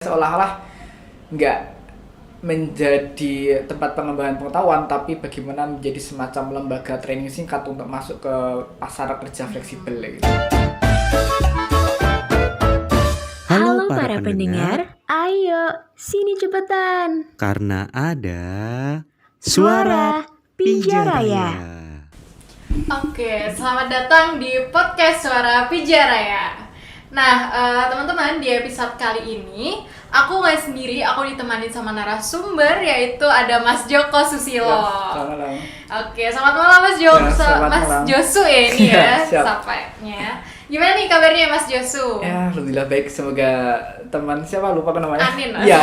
Seolah-olah nggak menjadi tempat pengembangan pengetahuan, tapi bagaimana menjadi semacam lembaga training singkat untuk masuk ke pasar kerja fleksibel gitu. Halo para pendengar, ayo sini cepetan. Karena ada Suara Pijaraya. Oke, selamat datang di podcast Suara Pijaraya. Nah, teman-teman, di episode kali ini aku nggak sendiri, aku ditemani sama narasumber, yaitu ada Mas Joko Susilo. Selamat malam. Oke, selamat malam Mas Joko, Ya, selamat Mas malam. Josu ya ini ya, Siap. sapanya. Gimana nih kabarnya Mas Josu? Ya, alhamdulillah baik. Semoga teman siapa lupa apa namanya? Anin, Mas. Iya.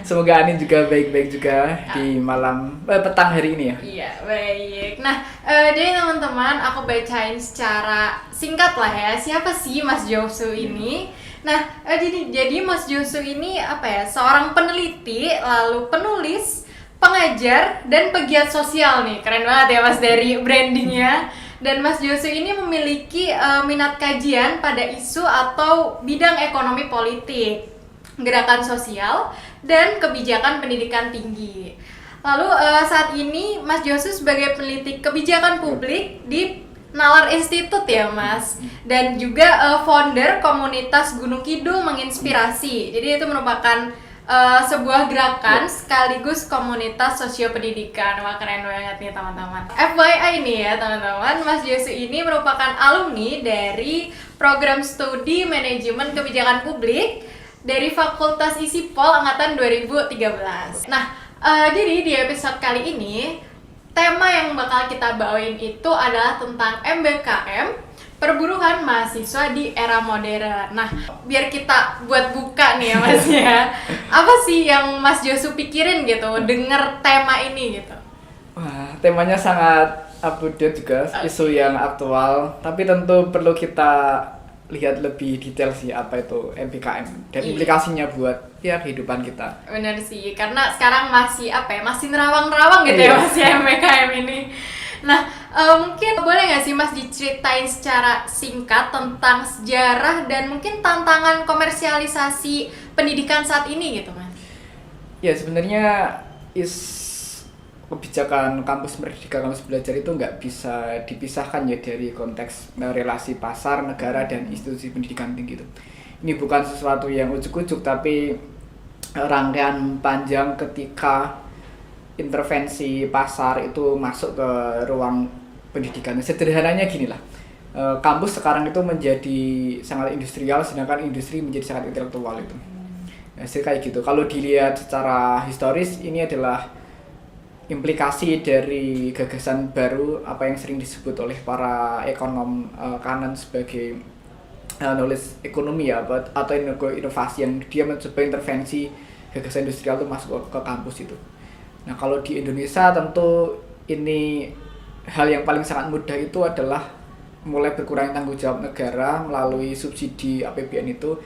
Semoga Anin juga baik-baik juga di malam petang hari ini ya. Iya, baik. Nah, jadi teman-teman, aku bacain secara singkat lah ya. Siapa sih Mas Josu ini? Nah, jadi Mas Josu ini apa ya? Seorang peneliti, lalu penulis, pengajar, dan pegiat sosial nih. Keren banget ya Mas dari brandingnya. Dan Mas Josu ini memiliki minat kajian pada isu atau bidang ekonomi politik, gerakan sosial, dan kebijakan pendidikan tinggi. Lalu saat ini Mas Josu sebagai peneliti kebijakan publik di Nalar Institute ya Mas, dan juga founder komunitas Gunung Kidul Menginspirasi. Jadi itu merupakan sebuah gerakan sekaligus komunitas sosiopendidikan. Wah, keren banget nih teman-teman. FYI nih ya teman-teman, Mas Josu ini merupakan alumni dari program studi manajemen kebijakan publik dari Fakultas ISIPOL angkatan 2013. Nah, jadi di episode kali ini tema yang bakal kita bawain itu adalah tentang MBKM, perburuhan mahasiswa di era modern. Nah, biar kita buat buka nih ya Mas ya. Apa sih yang Mas Josu pikirin gitu denger tema ini gitu? Wah, temanya sangat up to date juga, isu yang aktual. Tapi tentu perlu kita lihat lebih detail sih apa itu MBKM dan Iya. implikasinya buat ya kehidupan kita. Bener sih, karena sekarang masih masih nerawang-nerawang gitu ya Iya. Mas ya MBKM ini. Nah, mungkin boleh nggak sih Mas diceritain secara singkat tentang sejarah dan mungkin tantangan komersialisasi pendidikan saat ini gitu Mas? Ya sebenarnya kebijakan kampus merdeka, kampus belajar itu nggak bisa dipisahkan ya dari konteks relasi pasar, negara, dan institusi pendidikan tinggi itu. Ini bukan sesuatu yang ujuk-ujuk, tapi rangkaian panjang ketika intervensi pasar itu masuk ke ruang pendidikan. Sederhananya gini lah, kampus sekarang itu menjadi sangat industrial, sedangkan industri menjadi sangat intelektual itu. Kayak gitu. Kalau dilihat secara historis, ini adalah implikasi dari gagasan baru, apa yang sering disebut oleh para ekonom kanan sebagai knowledge ekonomi ya, atau inovasi yang dia mencoba intervensi gagasan industrial itu masuk ke kampus itu. Nah, kalau di Indonesia tentu ini hal yang paling sangat mudah itu adalah mulai berkurang tanggung jawab negara melalui subsidi APBN itu,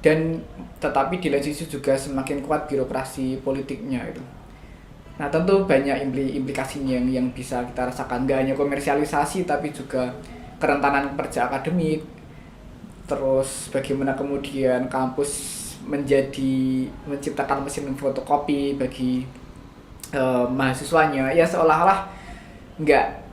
dan tetapi di lain sisi juga semakin kuat birokrasi politiknya itu. Nah, tentu banyak implikasinya yang bisa kita rasakan, nggak hanya komersialisasi tapi juga kerentanan pekerja akademik, terus bagaimana kemudian kampus menciptakan mesin fotokopi bagi mahasiswanya, ya seolah-olah nggak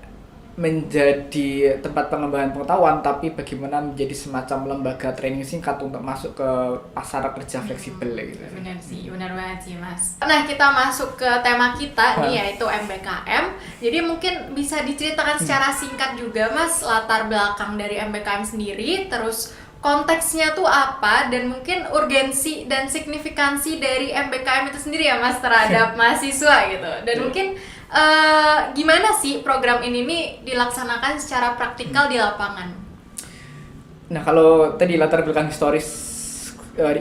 menjadi tempat pengembangan pengetahuan, tapi bagaimana menjadi semacam lembaga training singkat untuk masuk ke pasar kerja fleksibel gitu. Bener sih, bener banget sih Mas. Nah, kita masuk ke tema kita nih, yaitu MBKM. Jadi mungkin bisa diceritakan secara singkat juga Mas latar belakang dari MBKM sendiri, terus konteksnya tuh apa, dan mungkin urgensi dan signifikansi dari MBKM itu sendiri ya Mas terhadap mahasiswa gitu. Dan mungkin gimana sih program ini nih dilaksanakan secara praktikal di lapangan? Nah, kalau tadi latar belakang historis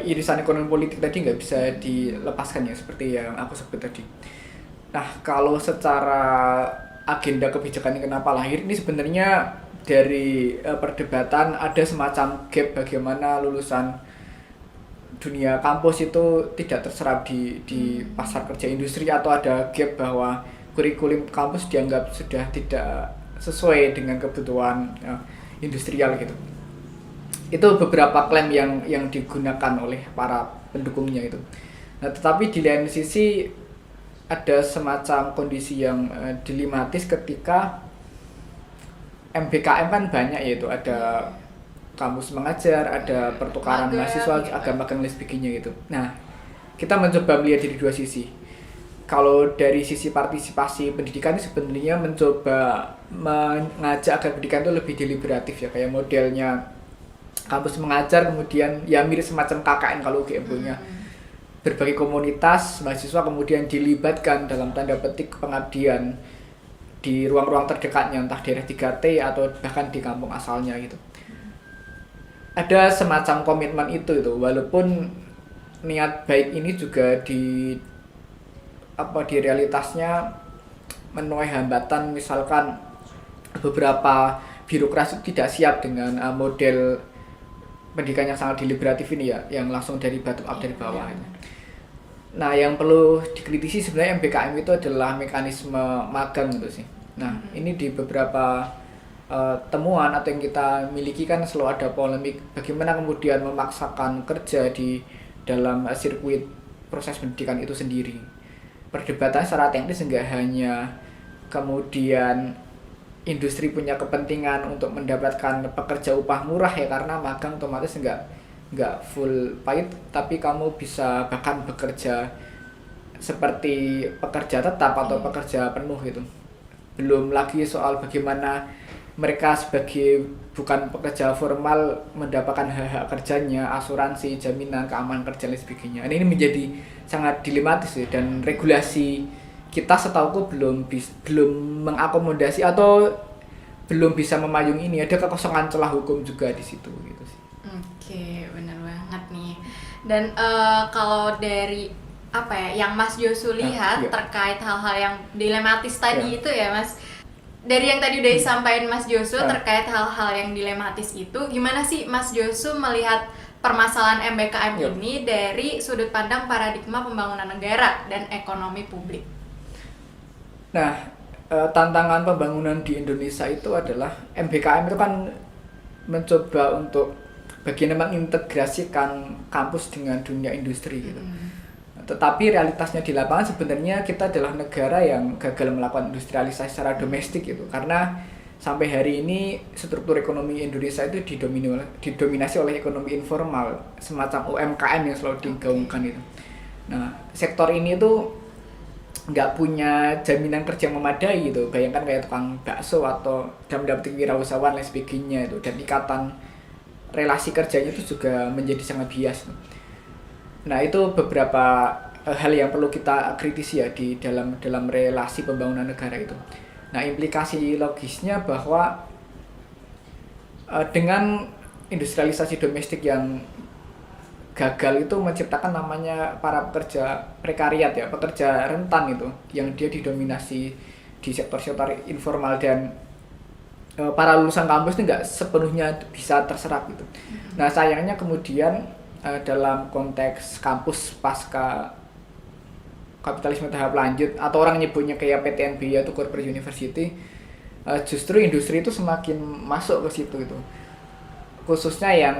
irisan ekonomi politik tadi nggak bisa dilepaskan ya, seperti yang aku sebut tadi. Nah, kalau secara agenda kebijakan ini kenapa lahir, ini sebenarnya dari perdebatan ada semacam gap bagaimana lulusan dunia kampus itu tidak terserap di pasar kerja industri, atau ada gap bahwa kurikulum kampus dianggap sudah tidak sesuai dengan kebutuhan industrial gitu. Itu beberapa klaim yang digunakan oleh para pendukungnya itu. Nah, tetapi di lain sisi ada semacam kondisi yang dilematis ketika MBKM kan banyak, yaitu ada kampus mengajar, ada pertukaran Magang, mahasiswa, gitu. ada magang dan sebagainya gitu. Nah, kita mencoba melihat dari dua sisi. Kalau dari sisi partisipasi pendidikan ini sebenarnya mencoba mengajak agar pendidikan itu lebih deliberatif ya, kayak modelnya kampus mengajar, kemudian ya mirip semacam KKN kalau UGM punya. Berbagai komunitas mahasiswa kemudian dilibatkan dalam tanda petik pengabdian di ruang-ruang terdekatnya, entah daerah 3T atau bahkan di kampung asalnya gitu. Ada semacam komitmen itu walaupun niat baik ini juga di realitasnya menuai hambatan, misalkan beberapa birokrasi tidak siap dengan model pendidikan yang sangat deliberatif ini ya, yang langsung dari bottom up, dari bawah. Nah, yang perlu dikritisi sebenarnya MBKM itu adalah mekanisme magang gitu sih. Nah, ini di beberapa temuan atau yang kita miliki kan selalu ada polemik bagaimana kemudian memaksakan kerja di dalam sirkuit proses pendidikan itu sendiri. Perdebatan secara teknis enggak hanya kemudian industri punya kepentingan untuk mendapatkan pekerja upah murah ya, karena magang otomatis enggak full paid, tapi kamu bisa bahkan bekerja seperti pekerja tetap atau pekerja penuh gitu. Belum lagi soal bagaimana mereka sebagai bukan pekerja formal mendapatkan hak-hak kerjanya, asuransi, jaminan, keamanan kerja dan sebagainya. Ini menjadi sangat dilematis ya, dan regulasi kita setauku belum mengakomodasi atau belum bisa memayung ini. Ada kekosongan celah hukum juga di situ gitu sih. Oke, benar banget nih. Dan kalau dari yang Mas Josu lihat iya. terkait hal-hal yang dilematis tadi Iya. itu ya Mas, dari yang tadi udah disampaikan Mas Josu terkait hal-hal yang dilematis itu, gimana sih Mas Josu melihat permasalahan MBKM Iya. ini dari sudut pandang paradigma pembangunan negara dan ekonomi publik? Nah, tantangan pembangunan di Indonesia itu adalah MBKM itu kan mencoba untuk bagaimana mengintegrasikan kampus dengan dunia industri gitu. Tetapi realitasnya di lapangan sebenarnya kita adalah negara yang gagal melakukan industrialisasi secara domestik gitu. Karena sampai hari ini struktur ekonomi Indonesia itu didominasi oleh ekonomi informal, semacam UMKM yang selalu digaungkan itu. Nah, sektor ini tuh nggak punya jaminan kerja yang memadai gitu. Bayangkan kayak tukang bakso atau dalam dapet wirausahawan dan sebagainya itu, dan ikatan relasi kerjanya itu juga menjadi sangat bias. Nah, itu beberapa hal yang perlu kita kritisi ya di dalam relasi pembangunan negara itu. Nah, implikasi logisnya bahwa dengan industrialisasi domestik yang gagal itu menciptakan namanya para pekerja prekariat ya, pekerja rentan itu, yang dia didominasi di sektor-sektor informal, dan para lulusan kampus itu nggak sepenuhnya bisa terserap gitu. Nah, sayangnya kemudian dalam konteks kampus pasca kapitalisme tahap lanjut, atau orang nyebutnya kayak PTNB atau Corporate University, justru industri itu semakin masuk ke situ itu, khususnya yang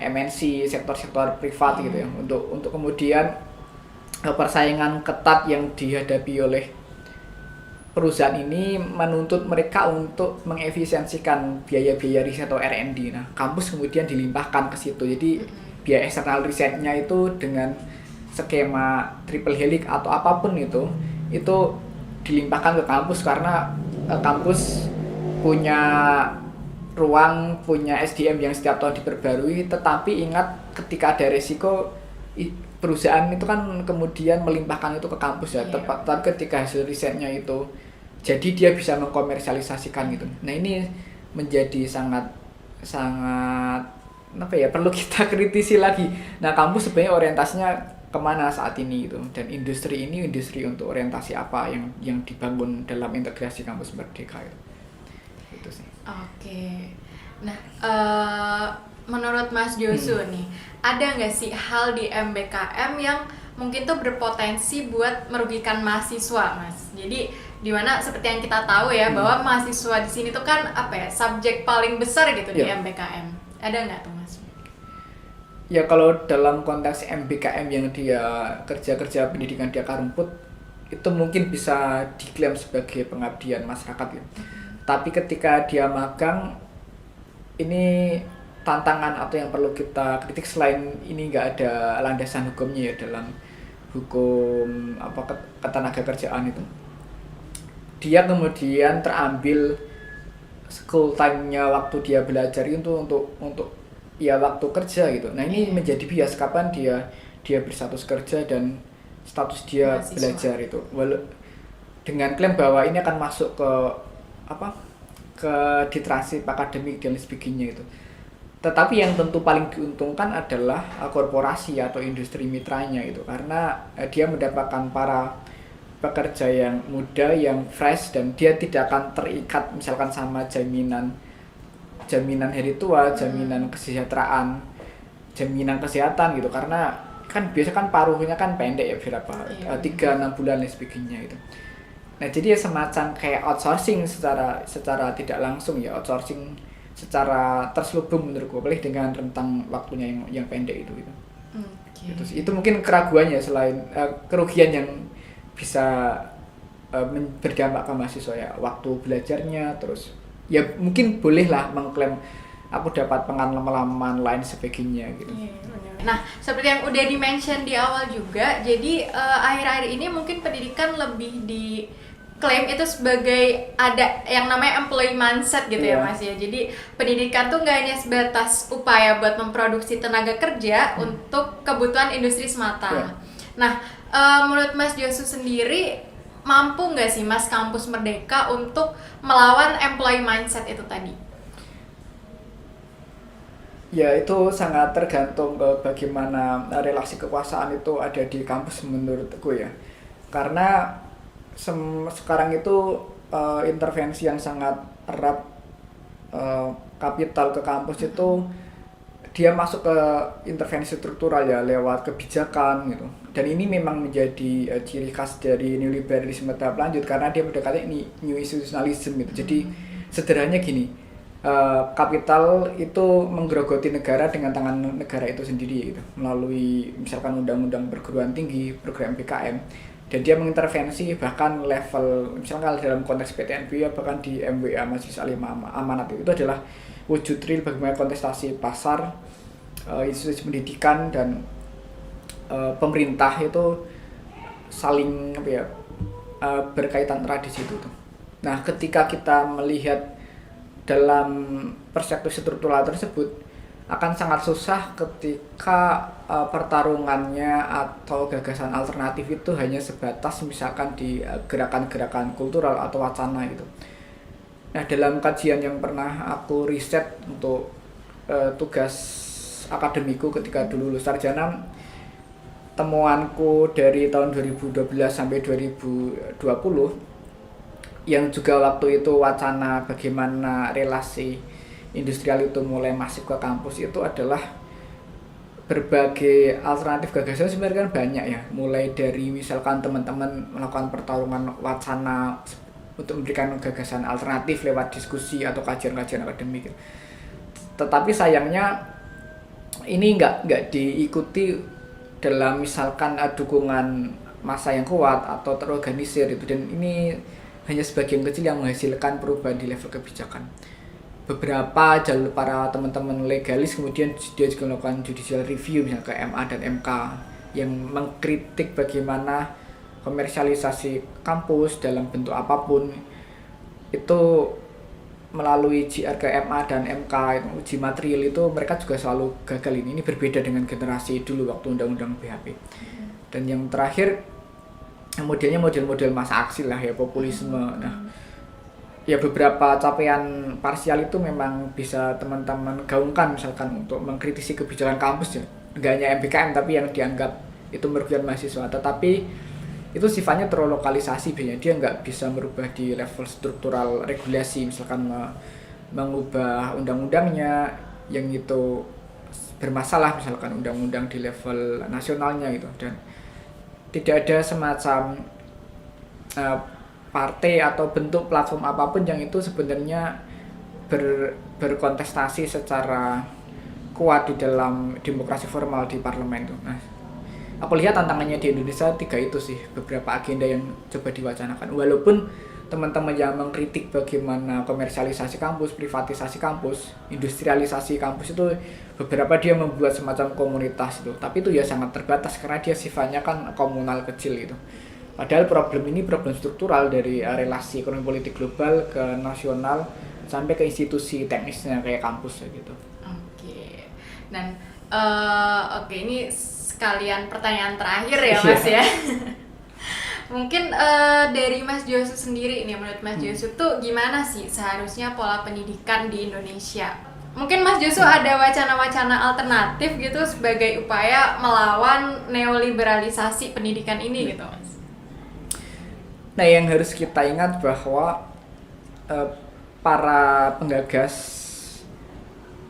MNC, sektor-sektor privat gitu ya, untuk kemudian persaingan ketat yang dihadapi oleh perusahaan ini menuntut mereka untuk mengefisiensikan biaya-biaya riset atau R&D. Nah, kampus kemudian dilimpahkan ke situ. Jadi biaya eksternal risetnya itu dengan skema triple helix atau apapun itu dilimpahkan ke kampus, karena kampus punya ruang, punya SDM yang setiap tahun diperbarui. Tetapi ingat, ketika ada resiko, perusahaan itu kan kemudian melimpahkan itu ke kampus ya, tapi ketika hasil risetnya itu jadi dia bisa mengkomersialisasikan gitu. Nah, ini menjadi sangat perlu kita kritisi lagi. Nah, kampus sebenarnya orientasinya kemana saat ini gitu, dan industri ini industri untuk orientasi apa yang dibangun dalam integrasi kampus merdeka itu sih. Oke. Nah, menurut Mas Josu nih, ada nggak sih hal di MBKM yang mungkin tuh berpotensi buat merugikan mahasiswa, Mas? Jadi dimana seperti yang kita tahu ya, bahwa mahasiswa di sini tuh kan subjek paling besar gitu di MBKM. Ada nggak tuh, Mas? Ya kalau dalam konteks MBKM yang dia kerja pendidikan di akar rumput itu mungkin bisa diklaim sebagai pengabdian masyarakat ya. Tapi ketika dia magang ini tantangan atau yang perlu kita kritik selain ini nggak ada landasan hukumnya ya dalam hukum ketenaga kerjaan itu. Dia kemudian terambil school time-nya waktu dia belajar itu untuk ya waktu kerja gitu. Nah ini menjadi bias kapan dia berstatus kerja dan status dia Mahasiswa. belajar itu. Dengan klaim bahwa ini akan masuk ke literasi akademik dan sebagainya itu. Tetapi yang tentu paling diuntungkan adalah korporasi atau industri mitranya itu karena dia mendapatkan para pekerja yang muda, yang fresh dan dia tidak akan terikat misalkan sama jaminan hari tua, jaminan kesejahteraan, jaminan kesehatan gitu karena kan biasa kan paruhnya kan pendek ya berapa 3-6 bulan dan sebagainya gitu. Nah jadi ya semacam kayak outsourcing secara tidak langsung ya, outsourcing secara terselubung menurutku, apalagi dengan rentang waktunya yang pendek itu gitu. Itu mungkin keraguannya selain kerugian yang bisa berdampak ke mahasiswa ya, waktu belajarnya terus ya mungkin bolehlah mengklaim aku dapat pengalaman lain sebagainya gitu. Nah, seperti yang udah di-mention di awal juga, jadi akhir-akhir ini mungkin pendidikan lebih diklaim itu sebagai ada yang namanya employee mindset gitu ya Mas ya. Jadi pendidikan tuh nggak hanya sebatas upaya buat memproduksi tenaga kerja untuk kebutuhan industri semata. Nah, menurut Mas Josu sendiri mampu nggak sih Mas Kampus Merdeka untuk melawan employee mindset itu tadi? Ya itu sangat tergantung ke bagaimana relasi kekuasaan itu ada di kampus menurutku ya. Karena sekarang itu intervensi yang sangat erat kapital ke kampus itu dia masuk ke intervensi struktural ya lewat kebijakan gitu. Dan ini memang menjadi ciri khas dari neoliberalisme tahap lanjut karena dia mendekati ini new institutionalism gitu. Jadi sederhananya gini, kapital itu menggerogoti negara dengan tangan negara itu sendiri gitu, melalui misalkan undang-undang perguruan tinggi, program PKM, dan dia mengintervensi bahkan level misalkan dalam konteks PTNBH bahkan di MWA Majelis Alim Amanat itu adalah wujud real bagaimana kontestasi pasar, institusi pendidikan dan pemerintah itu saling berkaitan erat di situ tuh. Nah, ketika kita melihat dalam perspektif struktural tersebut akan sangat susah ketika pertarungannya atau gagasan alternatif itu hanya sebatas misalkan di gerakan-gerakan kultural atau wacana gitu. Nah, dalam kajian yang pernah aku riset untuk tugas akademiku ketika dulu lulus sarjana, temuanku dari tahun 2012 sampai 2020 yang juga waktu itu wacana bagaimana relasi industrial itu mulai masif ke kampus itu adalah berbagai alternatif gagasan sebenarnya kan banyak ya, mulai dari misalkan teman-teman melakukan pertarungan wacana untuk memberikan gagasan alternatif lewat diskusi atau kajian-kajian akademik. Tetapi sayangnya ini nggak diikuti dalam misalkan dukungan massa yang kuat atau terorganisir itu, dan ini hanya sebagian kecil yang menghasilkan perubahan di level kebijakan. Beberapa jalur para teman-teman legalis kemudian dia juga melakukan judicial review misalnya ke MA dan MK yang mengkritik bagaimana komersialisasi kampus dalam bentuk apapun itu melalui JR ke MA dan MK, uji material itu mereka juga selalu gagal. Ini berbeda dengan generasi dulu waktu undang-undang BHP. Dan yang terakhir modelnya model masa aksi lah ya, populisme. Nah, ya beberapa capaian parsial itu memang bisa teman-teman gaungkan misalkan untuk mengkritisi kebijakan kampus ya, nggak hanya MBKM tapi yang dianggap itu merugikan mahasiswa, tetapi itu sifatnya terlokalisasi, biasanya dia nggak bisa merubah di level struktural regulasi, misalkan mengubah undang-undangnya yang itu bermasalah, misalkan undang-undang di level nasionalnya gitu. Dan tidak ada semacam partai atau bentuk platform apapun yang itu sebenarnya berkontestasi secara kuat di dalam demokrasi formal di parlemen tuh. Nah, aku lihat tantangannya di Indonesia 3 itu sih, beberapa agenda yang coba diwacanakan. Walaupun teman-teman yang mengkritik bagaimana komersialisasi kampus, privatisasi kampus, industrialisasi kampus itu beberapa dia membuat semacam komunitas itu, tapi itu ya sangat terbatas karena dia sifatnya kan komunal kecil gitu. Padahal problem ini problem struktural dari relasi ekonomi politik global ke nasional sampai ke institusi teknisnya kayak kampus gitu. Oke. Dan oke, ini sekalian pertanyaan terakhir ya Mas ya. Mungkin dari Mas Josu sendiri nih, menurut Mas Josu tuh gimana sih seharusnya pola pendidikan di Indonesia? Mungkin Mas Josu ada wacana-wacana alternatif gitu sebagai upaya melawan neoliberalisasi pendidikan ini gitu Mas? Nah, yang harus kita ingat bahwa para penggagas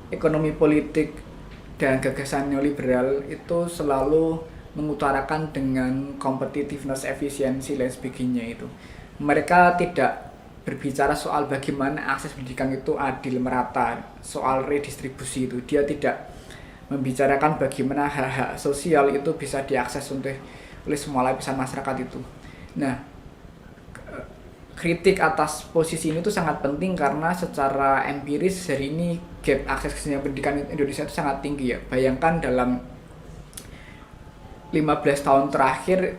ekonomi politik dan gagasan neoliberal itu selalu mengutarakan dengan competitiveness, efisiensi, dan sebagainya itu. Mereka tidak berbicara soal bagaimana akses pendidikan itu adil, merata, soal redistribusi itu. Dia tidak membicarakan bagaimana hak-hak sosial itu bisa diakses oleh semua lapisan masyarakat itu. Nah, kritik atas posisi ini tuh sangat penting karena secara empiris hari ini gap akses ke pendidikan Indonesia itu sangat tinggi ya. Bayangkan dalam 15 tahun terakhir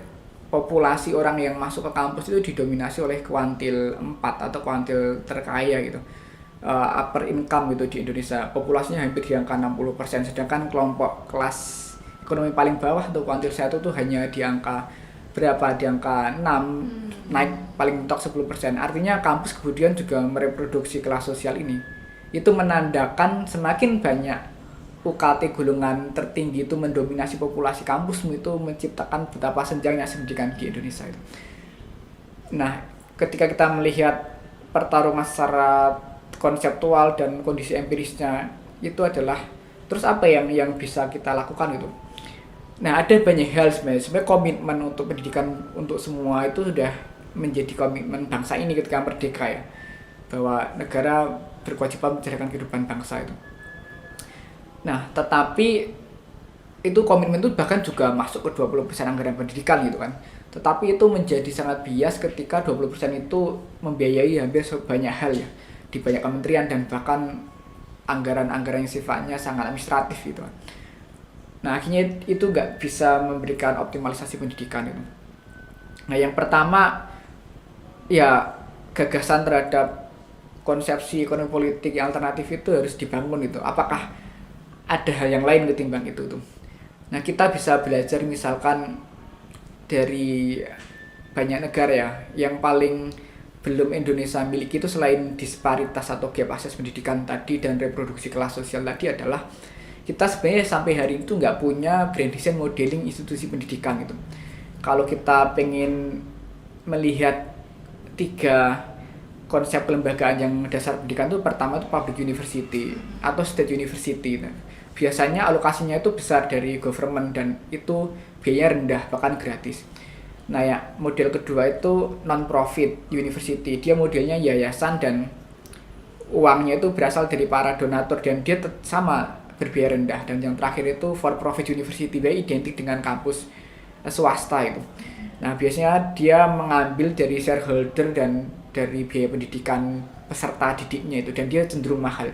populasi orang yang masuk ke kampus itu didominasi oleh kuantil 4 atau kuantil terkaya gitu. Upper income gitu di Indonesia. Populasinya hampir di angka 60%, sedangkan kelompok kelas ekonomi paling bawah atau kuantil 1 tuh hanya di angka berapa, di angka 6, naik paling mentok 10%. Artinya kampus kemudian juga mereproduksi kelas sosial ini. Itu menandakan semakin banyak UKT golongan tertinggi itu mendominasi populasi kampus, itu menciptakan betapa senjangnya pendidikan di Indonesia itu. Nah, ketika kita melihat pertarungan secara konseptual dan kondisi empirisnya itu adalah terus apa yang bisa kita lakukan itu. Nah, ada banyak hal sebenarnya komitmen untuk pendidikan untuk semua itu sudah menjadi komitmen bangsa ini ketika merdeka ya, bahwa negara berkewajiban menjalankan kehidupan bangsa itu. Nah, tetapi itu komitmen itu bahkan juga masuk ke 20% anggaran pendidikan gitu kan. Tetapi itu menjadi sangat bias ketika 20% itu membiayai hampir sebanyak hal ya, di banyak kementerian dan bahkan anggaran-anggaran yang sifatnya sangat administratif gitu kan. Nah, akhirnya itu nggak bisa memberikan optimalisasi pendidikan itu. Nah, yang pertama ya gagasan terhadap konsepsi ekonomi politik yang alternatif itu harus dibangun itu. Apakah ada hal yang lain ketimbang itu tuh? Nah, kita bisa belajar misalkan dari banyak negara ya, yang paling belum Indonesia miliki itu selain disparitas atau gap akses pendidikan tadi dan reproduksi kelas sosial tadi adalah kita sebenarnya sampai hari itu nggak punya grand design modeling institusi pendidikan gitu. Kalau kita pengen melihat 3 konsep kelembagaan yang dasar pendidikan itu, pertama itu public university atau state university. Nah, biasanya alokasinya itu besar dari government dan itu biayanya rendah bahkan gratis. Nah ya, model kedua itu non-profit university. Dia modelnya yayasan dan uangnya itu berasal dari para donatur dan dia sama berbiaya rendah. Dan yang terakhir itu for-profit university, identik dengan kampus swasta itu. Nah, biasanya dia mengambil dari shareholder dan dari biaya pendidikan peserta didiknya itu, dan dia cenderung mahal.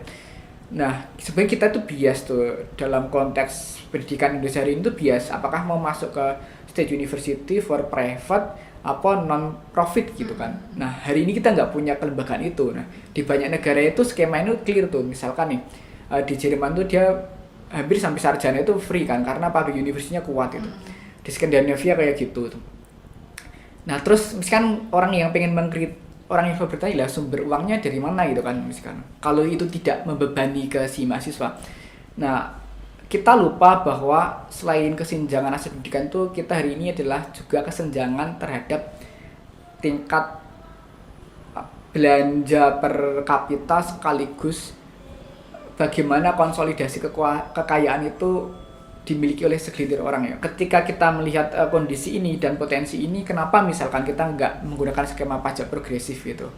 Nah, sebenarnya kita tuh bias tuh dalam konteks pendidikan Indonesia hari ini tuh bias. Apakah mau masuk ke state university for private apa non-profit gitu kan. Nah, hari ini kita nggak punya kelembagaan itu. Nah, di banyak negara itu skema itu clear tuh. Misalkan nih, di Jerman tuh dia hampir sampai sarjana itu free kan, karena public university-nya kuat itu. Di Skandinavia kayak gitu tuh. Nah, terus misalkan orang yang bertanya lah sumber uangnya dari mana gitu kan, misalkan kalau itu tidak membebani ke si mahasiswa. Nah, kita lupa bahwa selain kesenjangan akses pendidikan itu, kita hari ini adalah juga kesenjangan terhadap tingkat belanja per kapita sekaligus bagaimana konsolidasi kekayaan itu dimiliki oleh segelintir orang ya. Ketika kita melihat kondisi ini dan potensi ini, kenapa misalkan kita nggak menggunakan skema pajak progresif gitu?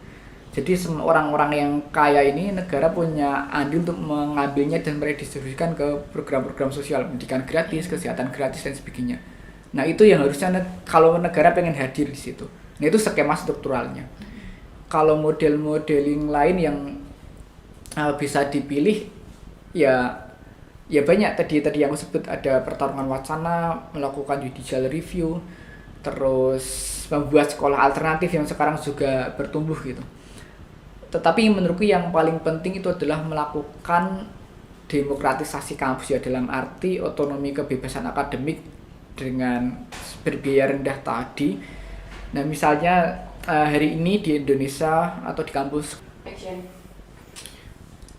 Jadi orang-orang yang kaya ini negara punya andil untuk mengambilnya dan meredistribusikan ke program-program sosial, pendidikan gratis, kesehatan gratis dan sebagainya. Nah itu yang harusnya kalau negara pengen hadir di situ. Nah itu skema strukturalnya. Kalau model-modeling lain yang bisa dipilih ya banyak tadi yang aku sebut, ada pertarungan wacana, melakukan judicial review, terus membuat sekolah alternatif yang sekarang juga bertumbuh gitu. Tetapi menurutku yang paling penting itu adalah melakukan demokratisasi kampus ya, dalam arti otonomi kebebasan akademik dengan berbiaya rendah tadi. Nah misalnya hari ini di Indonesia atau di kampus,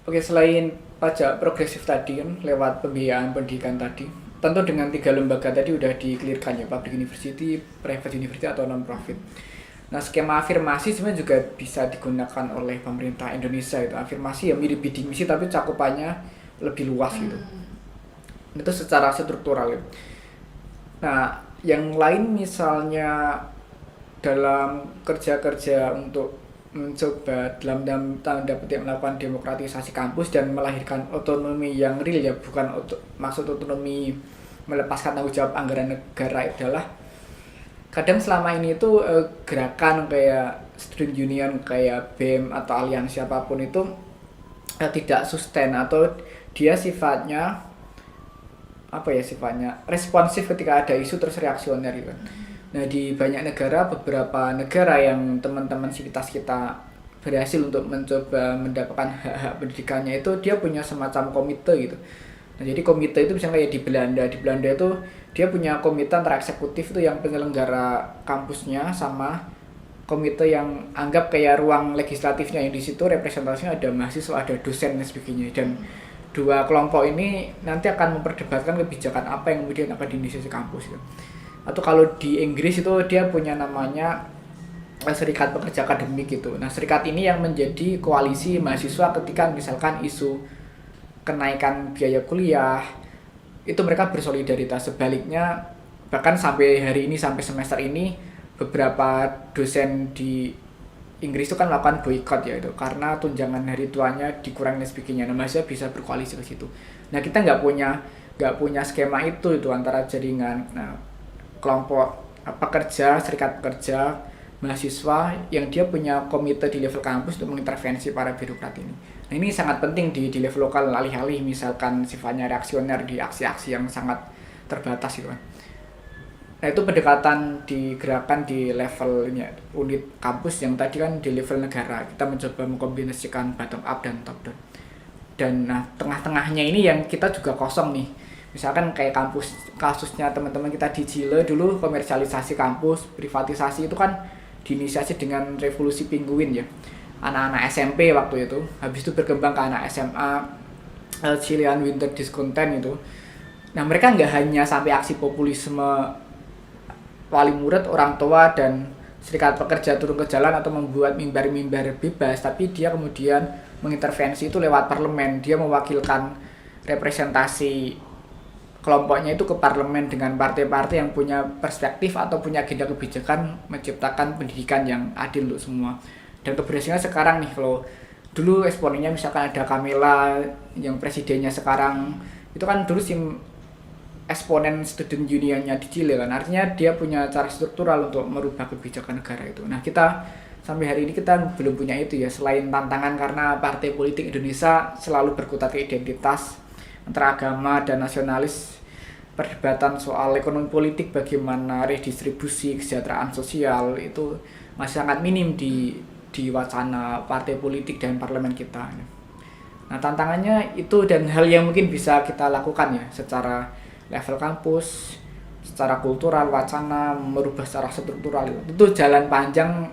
oke, selain pajak progresif tadi kan lewat pembiayaan pendidikan tadi, tentu dengan 3 lembaga tadi udah di-clearkan ya, public university, private university atau non-profit. Nah skema afirmasi sebenarnya juga bisa digunakan oleh pemerintah Indonesia. Itu afirmasi ya mirip bidding misi tapi cakupannya lebih luas gitu. Itu secara struktural ya. Nah yang lain misalnya dalam kerja-kerja untuk mencoba dalam tanda petik melakukan demokratisasi kampus dan melahirkan otonomi yang real ya, bukan maksud otonomi melepaskan tanggung jawab anggaran negara adalah kadang selama ini itu gerakan kayak student union, kayak BEM atau aliansi apapun itu tidak sustain atau dia sifatnya responsif ketika ada isu terus reaksioner gitu. Nah di banyak negara, beberapa negara yang teman-teman sivitas kita berhasil untuk mencoba mendapatkan hak-hak pendidikannya itu dia punya semacam komite gitu. Nah jadi komite itu misalnya kayak di Belanda itu dia punya komite antara eksekutif itu yang penyelenggara kampusnya sama komite yang anggap kayak ruang legislatifnya, yang di situ representasinya ada mahasiswa, ada dosen dan sebagainya. Dan dua kelompok ini nanti akan memperdebatkan kebijakan apa yang kemudian akan diinisiasi kampus gitu. Atau kalau di Inggris itu dia punya namanya serikat pekerja akademik gitu. Nah serikat ini yang menjadi koalisi mahasiswa ketika misalkan isu kenaikan biaya kuliah itu mereka bersolidaritas. Sebaliknya bahkan sampai hari ini, sampai semester ini beberapa dosen di Inggris itu kan melakukan boykot ya itu karena tunjangan hari tuanya dikurangi dan sebagainya. Nah mahasiswa bisa berkoalisi ke situ. Nah kita nggak punya skema itu antara jaringan kelompok pekerja, serikat pekerja, mahasiswa yang dia punya komite di level kampus untuk mengintervensi para birokrat ini. Nah ini sangat penting di level lokal, alih-alih misalkan sifatnya reaksioner di aksi-aksi yang sangat terbatas gitu kan. Nah itu pendekatan digerakan di level ini unit kampus, yang tadi kan di level negara kita mencoba mengkombinasikan bottom up dan top down. Dan nah tengah-tengahnya ini yang kita juga kosong nih. Misalkan kayak kasusnya teman-teman kita di Chile dulu, komersialisasi kampus, privatisasi itu kan diinisiasi dengan revolusi penguin ya. Anak-anak SMP waktu itu, habis itu berkembang ke anak SMA, Chilean Winter Discontent itu. Nah mereka nggak hanya sampai aksi populisme wali murid, orang tua dan serikat pekerja turun ke jalan atau membuat mimbar-mimbar bebas, tapi dia kemudian mengintervensi itu lewat parlemen. Dia mewakilkan representasi kelompoknya itu ke parlemen dengan partai-partai yang punya perspektif atau punya agenda kebijakan menciptakan pendidikan yang adil untuk semua. Dan keberhasilannya sekarang nih, kalau dulu eksponennya misalkan ada Camela yang presidennya sekarang, itu kan dulu eksponen student unionnya di Chile kan, artinya dia punya cara struktural untuk merubah kebijakan negara itu. Nah kita sampai hari ini kita belum punya itu ya, selain tantangan karena partai politik Indonesia selalu berkutat ke identitas antara agama dan nasionalis, perdebatan soal ekonomi politik, bagaimana redistribusi kesejahteraan sosial itu masih sangat minim di wacana partai politik dan parlemen kita. Nah tantangannya itu, dan hal yang mungkin bisa kita lakukan ya secara level kampus, secara kultural, wacana, merubah secara struktural itu jalan panjang,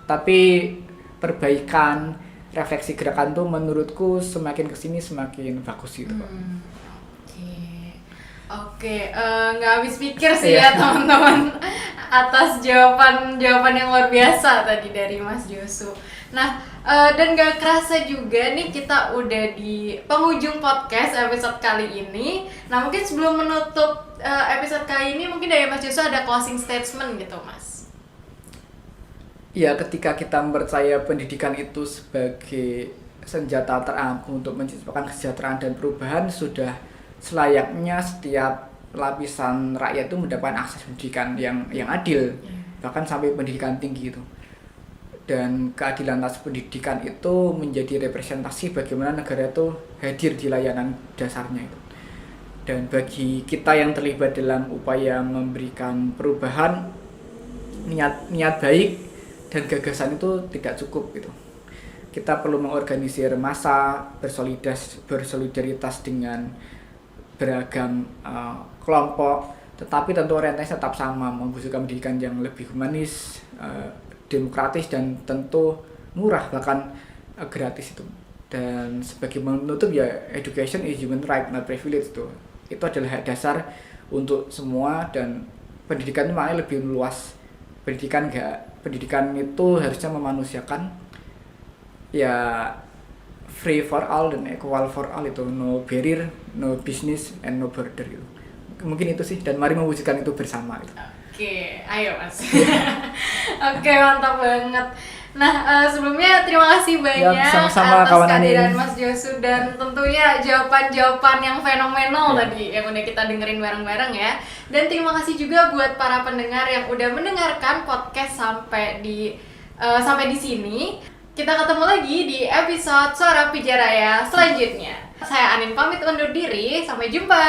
tapi perbaikan refleksi gerakan tuh menurutku semakin kesini semakin bagus gitu Pak. Oke, nggak habis pikir sih ya teman-teman atas jawaban yang luar biasa tadi dari Mas Josu. Nah, dan gak kerasa juga nih kita udah di penghujung podcast episode kali ini. Nah mungkin sebelum menutup episode kali ini, mungkin dari Mas Josu ada closing statement gitu Mas. Ya, ketika kita percaya pendidikan itu sebagai senjata terangkum untuk menciptakan kesejahteraan dan perubahan, sudah selayaknya setiap lapisan rakyat itu mendapatkan akses pendidikan yang adil, bahkan sampai pendidikan tinggi itu. Dan keadilan atas pendidikan itu menjadi representasi bagaimana negara itu hadir di layanan dasarnya itu. Dan bagi kita yang terlibat dalam upaya memberikan perubahan, niat baik dan gagasan itu tidak cukup gitu. Kita perlu mengorganisir massa, bersolidaritas dengan beragam kelompok, tetapi tentu orientasinya tetap sama, membutuhkan pendidikan yang lebih humanis, demokratis, dan tentu murah, bahkan gratis itu. Dan sebagai menutup ya, education is human right, not privilege itu adalah hak dasar untuk semua, dan pendidikan itu maknanya lebih luas. Pendidikan itu harusnya memanusiakan, ya free for all dan equal for all itu, no barrier, no business, and no border gitu. Mungkin itu sih, dan mari mewujudkan itu bersama gitu. Oke, ayo Mas. Oke, mantap banget. Nah, sebelumnya terima kasih banyak sama-sama, atas kawan kehadiran Anin. Mas Josu, dan tentunya jawaban-jawaban yang fenomenal Ya. tadi yang udah kita dengerin bareng-bareng ya. Dan terima kasih juga buat para pendengar yang udah mendengarkan podcast sampai di sini. Kita ketemu lagi di episode Suara Pijaraya selanjutnya. Saya Anin pamit undur diri, sampai jumpa.